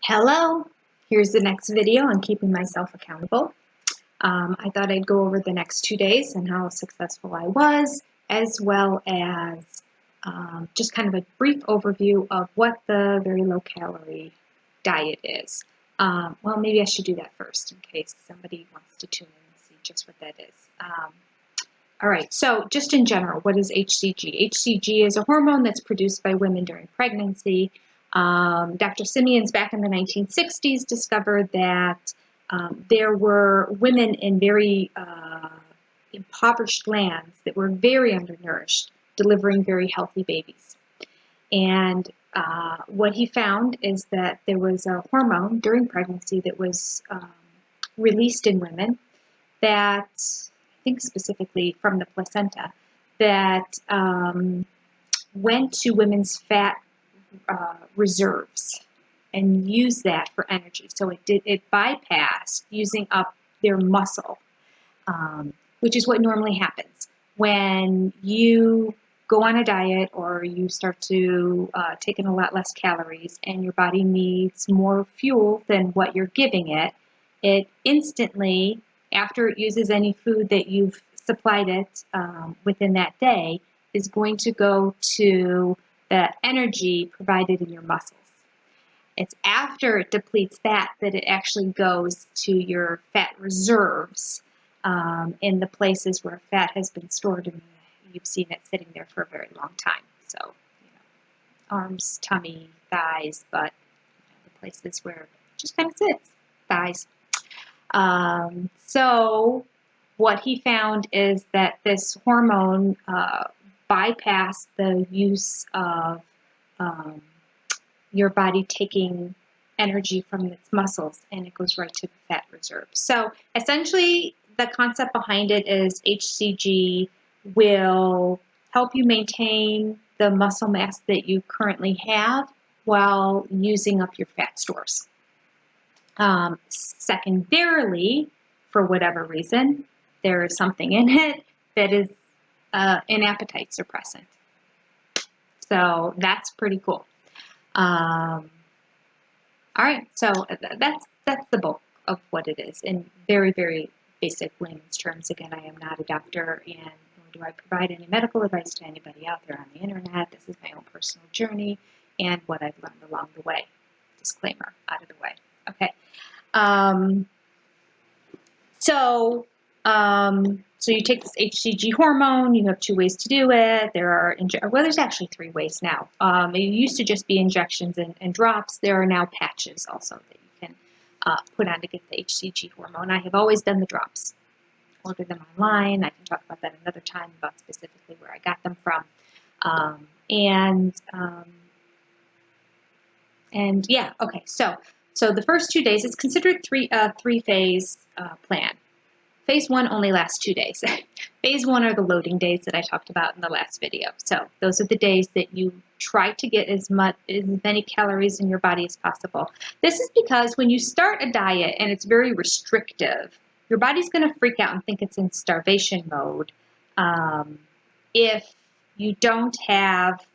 Hello, here's the next video on keeping myself accountable. I thought I'd go over the next 2 days and how successful I was, as well as just kind of a brief overview of what the very low calorie diet is. Well, maybe I should do that first in case somebody wants to tune in and see just what that is. All right, so just in general, what is HCG? HCG is a hormone that's produced by women during pregnancy. Dr. Simeons back in the 1960s discovered that there were women in very impoverished lands that were very undernourished, delivering very healthy babies. And what he found is that there was a hormone during pregnancy that was released in women that, I think specifically from the placenta, that went to women's fat reserves and used that for energy. So it bypassed using up their muscle, which is what normally happens when you go on a diet or you start to take in a lot less calories and your body needs more fuel than what you're giving it. It instantly, after it uses any food that you've supplied it within that day, is going to go to the energy provided in your muscles. It's after it depletes that it actually goes to your fat reserves in the places where fat has been stored, and you've seen it sitting there for a very long time. So, arms, tummy, thighs, butt, the places where it just kind of sits, thighs. So what he found is that this hormone bypassed the use of your body taking energy from its muscles, and it goes right to the fat reserve. So essentially the concept behind it is HCG will help you maintain the muscle mass that you currently have while using up your fat stores. Secondarily, for whatever reason, there is something in it that is an appetite suppressant. So that's pretty cool. All right, so that's the bulk of what it is in very, very basic layman's terms. Again, I am not a doctor, and nor do I provide any medical advice to anybody out there on the internet. This is my own personal journey and what I've learned along the way. Disclaimer out of the way. Okay. So you take this HCG hormone. You have 2 ways to do it. There's actually 3 ways now. It used to just be injections and drops. There are now patches also that you can put on to get the HCG hormone. I have always done the drops. Ordered them online. I can talk about that another time about specifically where I got them from. And yeah, okay. So the first 2 days, it's considered three-phase plan. Phase 1 only lasts 2 days. Phase 1 are the loading days that I talked about in the last video. So those are the days that you try to get as many calories in your body as possible. This is because when you start a diet and it's very restrictive, your body's going to freak out and think it's in starvation mode if you don't have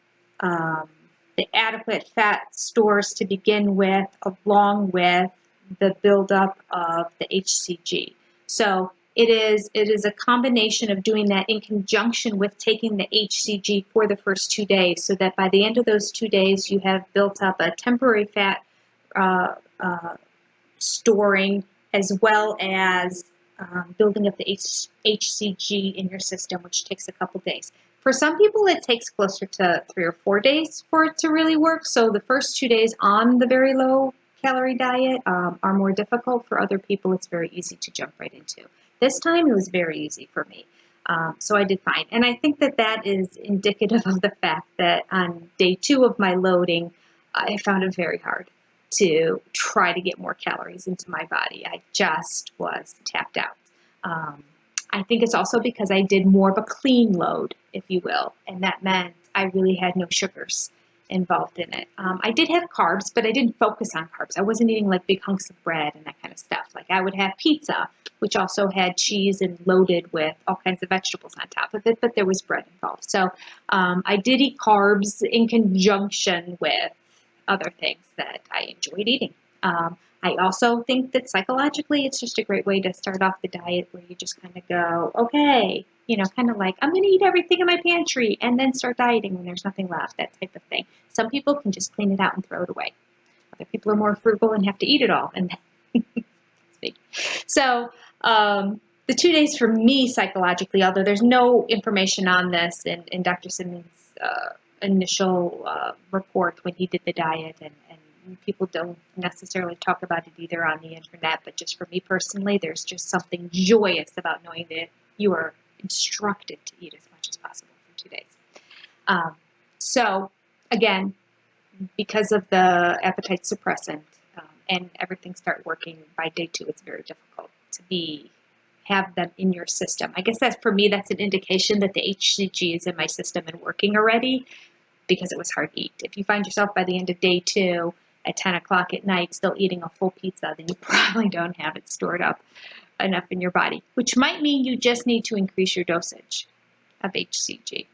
the adequate fat stores to begin with, along with the buildup of the HCG. So it is a combination of doing that in conjunction with taking the HCG for the first 2 days, so that by the end of those 2 days you have built up a temporary fat storing, as well as building up the HCG in your system, which takes a couple days. For some people, it takes closer to 3 or 4 days for it to really work. So the first 2 days on the very low calorie diet are more difficult. For other people, it's very easy to jump right into. This time, it was very easy for me. So I did fine. And I think that is indicative of the fact that on day 2 of my loading, I found it very hard to try to get more calories into my body. I just was tapped out. I think it's also because I did more of a clean load, if you will, and that meant I really had no sugars involved in it. I did have carbs, but I didn't focus on carbs. I wasn't eating like big hunks of bread and that kind of stuff. Like I would have pizza, which also had cheese and loaded with all kinds of vegetables on top of it, but there was bread involved. So I did eat carbs in conjunction with other things that I enjoyed eating. I also think that psychologically it's just a great way to start off the diet where you just kind of go, okay, you know, kind of like, I'm going to eat everything in my pantry and then start dieting when there's nothing left, that type of thing. Some people can just clean it out and throw it away. Other people are more frugal and have to eat it all. And so the 2 days for me psychologically, although there's no information on this in Dr. Simmons' initial report when he did the diet, and people don't necessarily talk about it either on the internet, but just for me personally, there's just something joyous about knowing that you are instructed to eat as much as possible for 2 days. So again, because of the appetite suppressant and everything start working by day 2, it's very difficult to have them in your system. I guess that for me, that's an indication that the HCG is in my system and working already, because it was hard to eat. If you find yourself by the end of day 2 at 10 o'clock at night still eating a full pizza, then you probably don't have it stored up enough in your body, which might mean you just need to increase your dosage of HCG.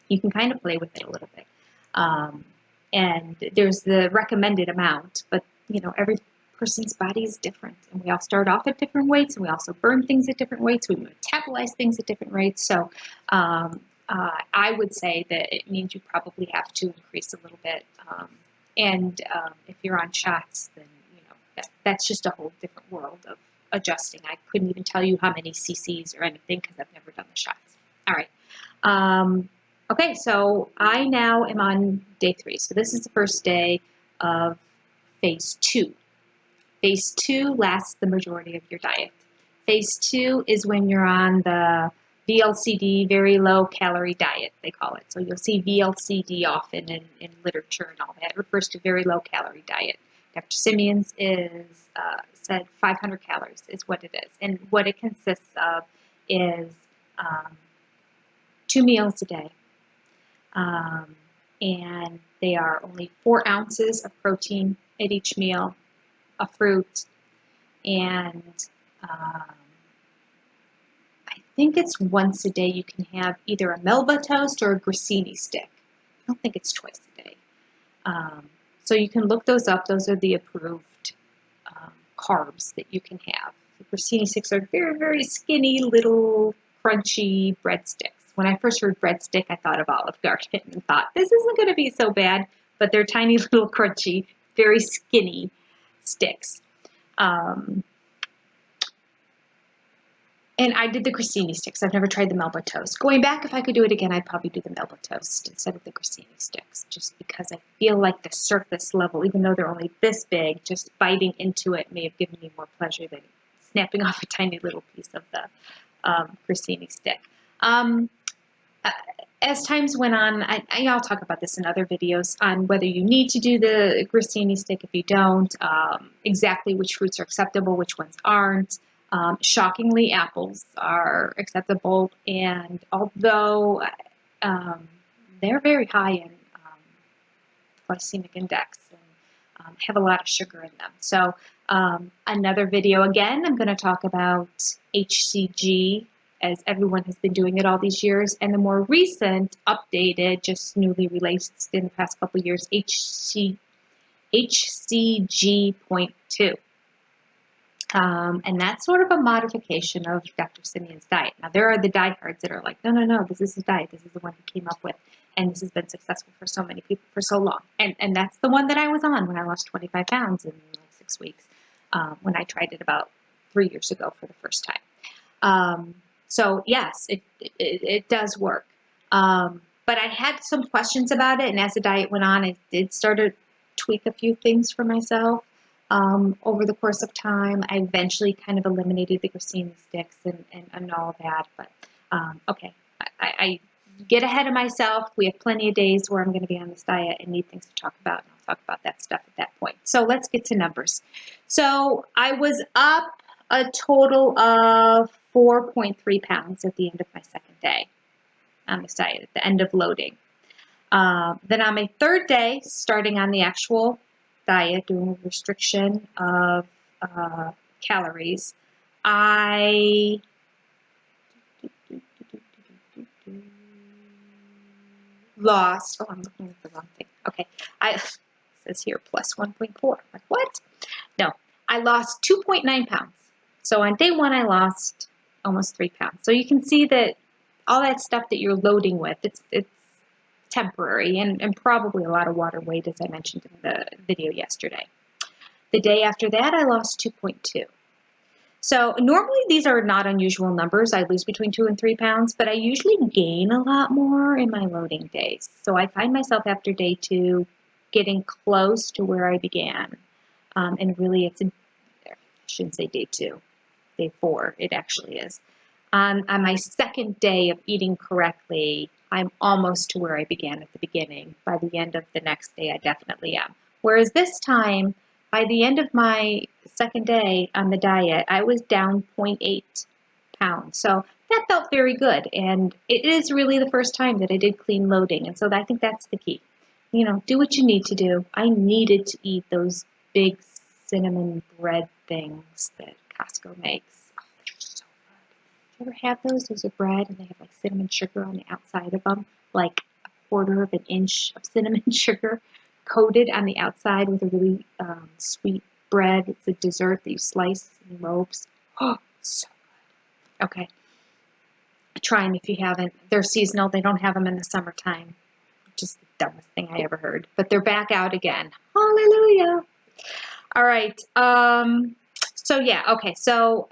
You can kind of play with it a little bit. And there's the recommended amount, but you know, every person's body is different, and we all start off at different weights, and we also burn things at different weights. We metabolize things at different rates. So I would say that it means you probably have to increase a little bit. If you're on shots, then you know that's just a whole different world of adjusting. I couldn't even tell you how many cc's or anything because I've never done the shots. All right. Okay, so I now am on day 3. So this is the first day of phase 2. Phase 2 lasts the majority of your diet. Phase 2 is when you're on the VLCD, very low calorie diet, they call it. So you'll see VLCD often in literature and all that. It refers to very low calorie diet. Dr. Simmons said 500 calories is what it is. And what it consists of is 2 meals a day. And they are only 4 ounces of protein at each meal, a fruit, and I think it's once a day you can have either a Melba toast or a grissini stick. I don't think it's twice a day. So you can look those up. Those are the approved carbs that you can have. The grissini sticks are very, very skinny, little, crunchy breadsticks. When I first heard breadstick, I thought of Olive Garden and thought, this isn't going to be so bad, but they're tiny, little, crunchy, very skinny sticks. And I did the grissini sticks. I've never tried the Melba toast. Going back, if I could do it again, I'd probably do the Melba toast instead of the grissini sticks, just because I feel like the surface level, even though they're only this big, just biting into it may have given me more pleasure than snapping off a tiny little piece of the grissini stick. As times went on, I'll talk about this in other videos on whether you need to do the grissini stick if you don't, exactly which fruits are acceptable, which ones aren't. Shockingly, apples are acceptable, and although they're very high in glycemic index and have a lot of sugar in them. So another video, again, I'm going to talk about HCG, as everyone has been doing it all these years, and the more recent, updated, just newly released in the past couple of years, HCG.2. And that's sort of a modification of Dr. Simeon's diet. Now, there are the diehards that are like, no, this is his diet. This is the one he came up with, and this has been successful for so many people for so long. And that's the one that I was on when I lost 25 pounds in like 6 weeks, when I tried it about 3 years ago for the first time. So yes, it does work. But I had some questions about it, and as the diet went on, I did start to tweak a few things for myself. Over the course of time, I eventually kind of eliminated the grissini sticks and all that. But okay, I get ahead of myself. We have plenty of days where I'm going to be on this diet and need things to talk about, and I'll talk about that stuff at that point. So let's get to numbers. So I was up a total of 4.3 pounds at the end of my second day on this diet, at the end of loading. Then on my third day, starting on the actual diet, doing a restriction of calories, I lost, I'm looking at the wrong thing. Okay, says here plus 1.4. Like, what? No, I lost 2.9 pounds. So on day 1, I lost almost 3 pounds. So you can see that all that stuff that you're loading with, it's temporary and probably a lot of water weight, as I mentioned in the video yesterday. The day after that, I lost 2.2. So normally these are not unusual numbers. I lose between 2 and 3 pounds, but I usually gain a lot more in my loading days. So I find myself after day 2 getting close to where I began. And really I shouldn't say day 2, day 4, it actually is. On my second day of eating correctly, I'm almost to where I began at the beginning. By the end of the next day, I definitely am. Whereas this time, by the end of my second day on the diet, I was down 0.8 pounds. So that felt very good. And it is really the first time that I did clean loading. And so I think that's the key. You know, do what you need to do. I needed to eat those big cinnamon bread things that Costco makes. Oh, they're so good. You ever have those? Those are bread and they have like cinnamon sugar on the outside of them, like a quarter of an inch of cinnamon sugar coated on the outside with a really sweet bread. It's a dessert that you slice in loaves. Oh, so good. Okay. Try them if you haven't. They're seasonal. They don't have them in the summertime, which is the dumbest thing I ever heard. But they're back out again. Hallelujah. All right. So yeah, okay. So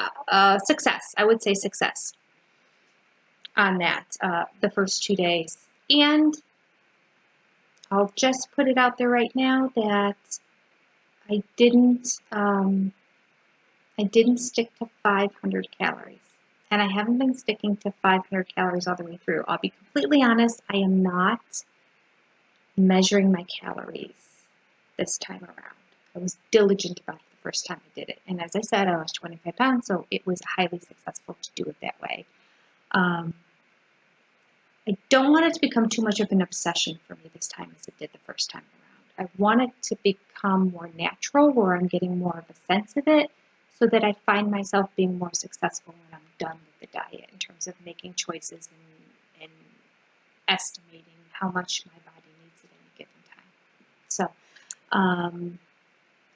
success. I would say success on that, the first 2 days. And I'll just put it out there right now that I didn't stick to 500 calories. And I haven't been sticking to 500 calories all the way through. I'll be completely honest, I am not measuring my calories this time around. I was diligent about it the first time I did it. And as I said, I lost 25 pounds, so it was highly successful to do it that way. I don't want it to become too much of an obsession for me this time as it did the first time around. I want it to become more natural, where I'm getting more of a sense of it, so that I find myself being more successful when I'm done with the diet in terms of making choices and estimating how much my body needs at any given time.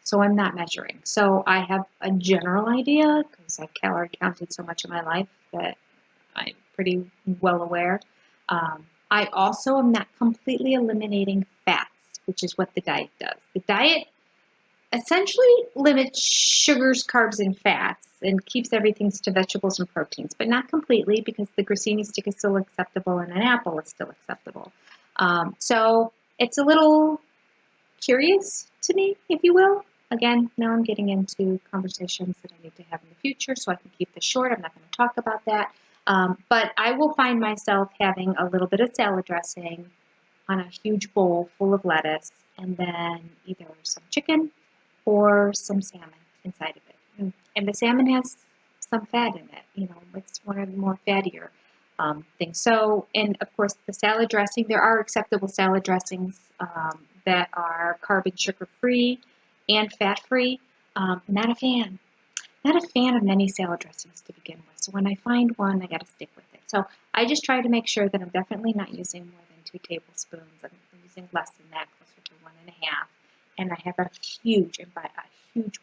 So I'm not measuring. So I have a general idea because I've calorie counted so much in my life that I'm pretty well aware. I also am not completely eliminating fats, which is what the diet does. The diet essentially limits sugars, carbs, and fats and keeps everything to vegetables and proteins, but not completely, because the grissini stick is still acceptable and an apple is still acceptable. So it's a little curious to me, if you will. Again, now I'm getting into conversations that I need to have in the future, so I can keep this short. I'm not going to talk about that. But I will find myself having a little bit of salad dressing on a huge bowl full of lettuce, and then either some chicken or some salmon inside of it. And the salmon has some fat in it. You know, it's one of the more fattier things. So, and of course, the salad dressing, there are acceptable salad dressings that are carb and sugar-free and fat-free. Not a fan. Not a fan of many salad dressings to begin with. So when I find one, I got to stick with it. So I just try to make sure that I'm definitely not using more than 2 tablespoons. I'm using less than that, closer to 1.5. And I have a huge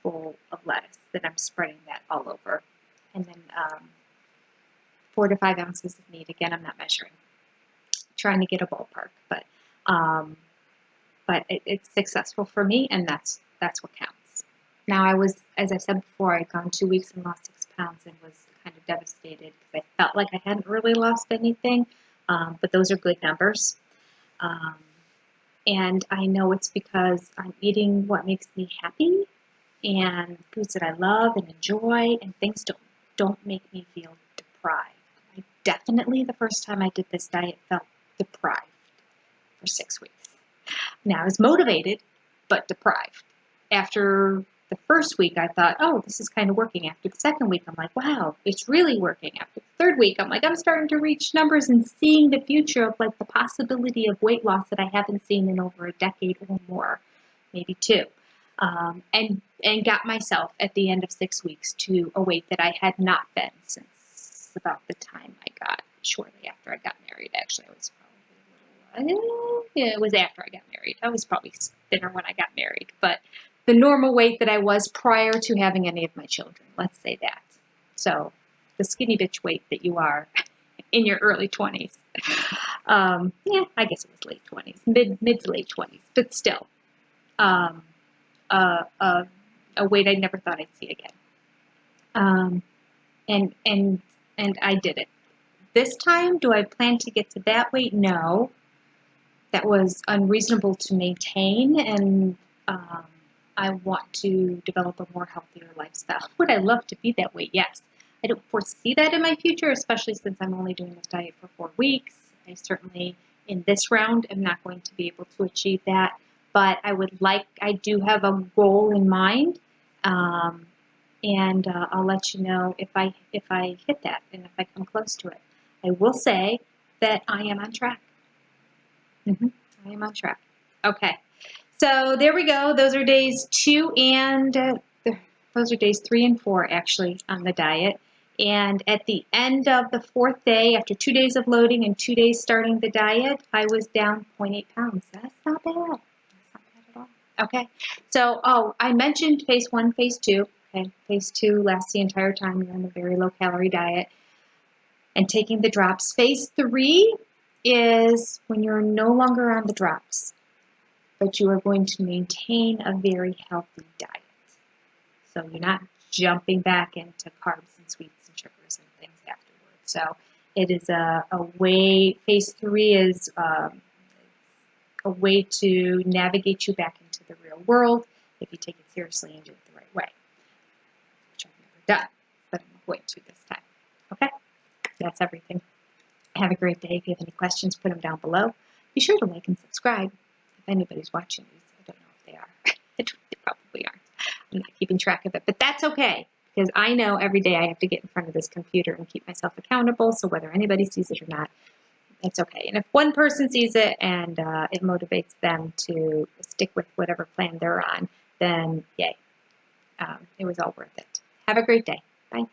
bowl of lettuce that I'm spreading that all over. And then 4 to 5 ounces of meat. Again, I'm not measuring. I'm trying to get a ballpark, but it's successful for me, and that's what counts. Now, I was, as I said before, I'd gone 2 weeks and lost 6 pounds and was kind of devastated because I felt like I hadn't really lost anything, but those are good numbers. And I know it's because I'm eating what makes me happy and foods that I love and enjoy, and things don't make me feel deprived. I definitely, the first time I did this diet, felt deprived for 6 weeks. Now, I was motivated, but deprived. After the first week, I thought, oh, this is kind of working. After the second week, I'm like, wow, it's really working. After the third week, I'm like, I'm starting to reach numbers and seeing the future of like the possibility of weight loss that I haven't seen in over a decade or more, maybe 2. And got myself at the end of 6 weeks to a weight that I had not been since about the time I got, shortly after I got married. Actually, I was probably it was after I got married. I was probably thinner when I got married, but the normal weight that I was prior to having any of my children, let's say that. So the skinny bitch weight that you are in your early 20s. Yeah, I guess it was late 20s, mid to late 20s, but still, um, a weight I never thought I'd see again. And I did it. This time, do I plan to get to that weight? No. That was unreasonable to maintain, and I want to develop a more healthier lifestyle. Would I love to be that weight? Yes. I don't foresee that in my future, especially since I'm only doing this diet for 4 weeks. I certainly, in this round, am not going to be able to achieve that. But I do have a goal in mind, and I'll let you know if I hit that and if I come close to it. I will say that I am on track. I am on track. Okay. So there we go. Those are days 2 and those are days 3 and 4 actually on the diet. And at the end of the 4th day, after 2 days of loading and 2 days starting the diet, I was down 0.8 pounds. That's not bad. That's not bad at all. Okay. So, I mentioned phase 1, phase 2. Okay. Phase 2 lasts the entire time you're on a very low calorie diet and taking the drops. Phase 3 is when you're no longer on the drops, but you are going to maintain a very healthy diet. So you're not jumping back into carbs and sweets and sugars and things afterwards. So it is a way, phase 3 is a way to navigate you back into the real world if you take it seriously and do it the right way, which I've never done, but I'm going to this time. Okay? That's everything. Have a great day. If you have any questions, put them down below. Be sure to like and subscribe. If anybody's watching these, I don't know if they are. They probably aren't. I'm not keeping track of it, but that's okay because I know every day I have to get in front of this computer and keep myself accountable. So whether anybody sees it or not, it's okay. And if one person sees it and it motivates them to stick with whatever plan they're on, then yay. It was all worth it. Have a great day. Bye.